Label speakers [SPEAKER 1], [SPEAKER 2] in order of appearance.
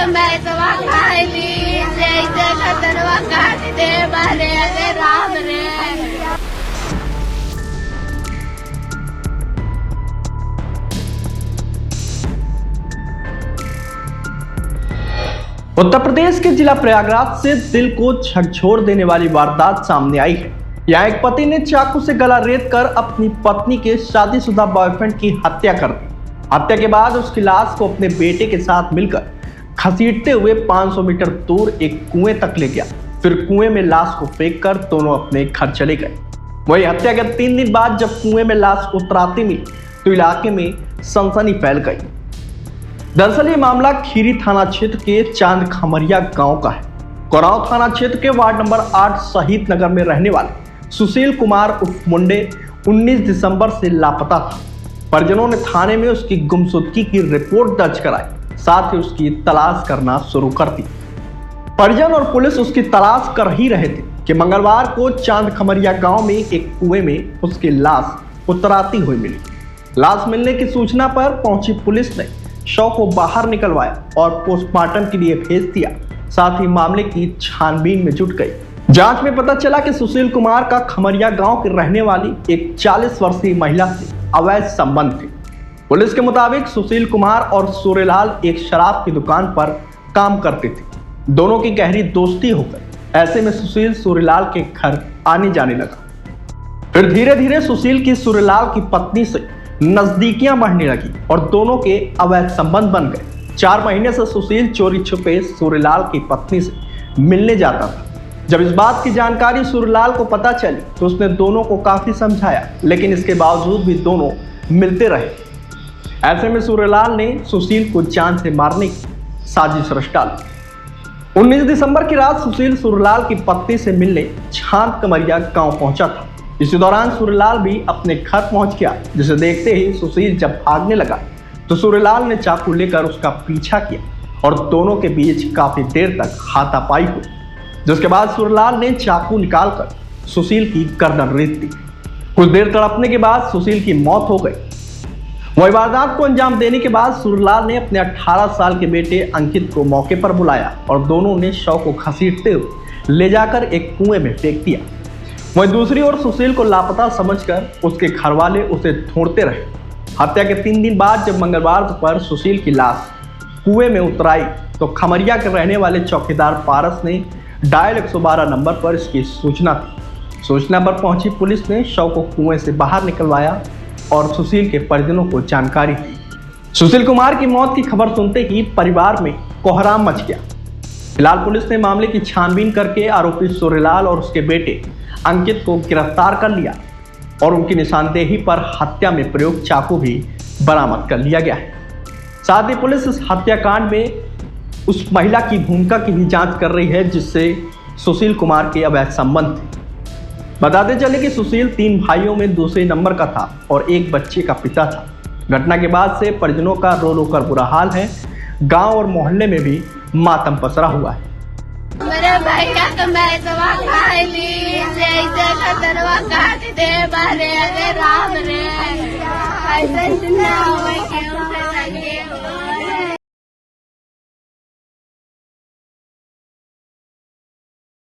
[SPEAKER 1] मैं सवा खाइली जैसे खतरवा काट दे मारे अरे राम रे।
[SPEAKER 2] उत्तर प्रदेश के जिला प्रयागराज से दिल को झकझोर देने वाली वारदात सामने आई है। यहाँ एक पति ने चाकू से गला रेत कर अपनी पत्नी के शादीशुदा बॉयफ्रेंड की हत्या कर दी। हत्या के बाद उसकी लाश को अपने बेटे के साथ मिलकर घसीटते हुए 500 मीटर दूर एक कुएं तक ले गया। फिर कुएं में लाश को फेंक कर दोनों अपने घर चले गए। वही हत्या के 3 दिन बाद जब कुएं में लाश उतराती मिली तो इलाके में सनसनी फैल गई। दरअसल ये मामला खीरी थाना क्षेत्र के चांद खमरिया गांव का है। कोरांव थाना क्षेत्र के वार्ड नंबर 8 शहीद नगर में रहने वाले सुशील कुमार उर्फ मुंडे 19 दिसंबर से लापता था। परिजनों ने थाने में उसकी गुमशुदगी की रिपोर्ट दर्ज कराई, साथ ही उसकी तलाश करना शुरू कर दी। परिजन और पुलिस उसकी तलाश कर ही रहे थे कि मंगलवार को चांद खमरिया गांव में एक कुएं में उसकी लाश उतराती हुई मिली। लाश मिलने की सूचना पर पहुंची पुलिस ने शव को बाहर निकलवाया और पोस्टमार्टम के लिए भेज दिया। साथ ही मामले की छानबीन में जुट गई। जांच में पता चला कि सुशील कुमार का खमरिया गांव की रहने वाली एक 40 वर्षीय महिला से अवैध संबंध थे। पुलिस के मुताबिक सुशील कुमार और सूर्यलाल एक शराब की दुकान पर काम करते थे। दोनों की गहरी दोस्ती हो गई। ऐसे में सुशील सूर्यलाल के घर आने जाने लगा। फिर धीरे धीरे सुशील की सूर्यलाल की पत्नी से नजदीकियां बढ़ने लगी और दोनों के अवैध संबंध बन गए। 4 महीने से सुशील चोरी छुपे सूर्यलाल की पत्नी से मिलने जाता था। जब इस बात की जानकारी सूर्यलाल को पता चली तो उसने दोनों को काफी समझाया, लेकिन इसके बावजूद भी दोनों मिलते रहे। ऐसे में सूर्यलाल ने सुशील को जान से मारने की साजिश रच डाली। 19 दिसंबर की रात सुशील सूर्यलाल की पत्नी से मिलने चांद खमरिया गांव पहुंचा था। इसी दौरान सूर्यलाल भी अपने घर पहुंच गया, जिसे देखते ही सुशील जब भागने लगा तो सूर्यलाल ने चाकू लेकर उसका पीछा किया और दोनों के बीच काफी देर तक हाथापाई हुई, जिसके बाद सूर्यलाल ने चाकू निकालकर सुशील की गर्दन रेत दी। कुछ देर तड़पने के बाद सुशील की मौत हो गई। वही वारदात को अंजाम देने के बाद सूर्यलाल ने अपने 18 साल के बेटे अंकित को मौके पर बुलाया और दोनों ने शव को घसीटते हुए ले जाकर एक कुएं में फेंक दिया। वहीं दूसरी ओर सुशील को लापता समझकर उसके घर वाले उसे ढूंढते रहे। हत्या के 3 दिन बाद जब मंगलवार पर सुशील की लाश कुएं में उतराई तो खमरिया के रहने वाले चौकीदार पारस ने डायल 112 नंबर पर इसकी सूचना दी। सूचना पर पहुंची पुलिस ने शव को कुएं से बाहर निकलवाया और सुशील के परिजनों को जानकारी दी। सुशील कुमार की मौत की खबर सुनते ही परिवार में कोहराम मच गया। फिलहाल पुलिस ने मामले की छानबीन करके आरोपी सूर्यलाल और उसके बेटे अंकित को गिरफ्तार कर लिया और उनकी निशानदेही पर हत्या में प्रयुक्त चाकू भी बरामद कर लिया गया है। साथ ही पुलिस इस हत्याकांड में उस महिला की भूमिका की भी जांच कर रही है जिससे सुशील कुमार के अवैध संबंध थे। बताते चले कि सुशील 3 भाइयों में दूसरे नंबर का था और एक बच्चे का पिता था। घटना के बाद से परिजनों का रो रो कर बुरा हाल है। गांव और मोहल्ले में भी मातम पसरा हुआ है।
[SPEAKER 1] मेरे भैया तो मैं सवा खाइली जैसे खतरवा काट दे मारे अरे राम रे। ऐसे ना होए कि उसे लगे हो।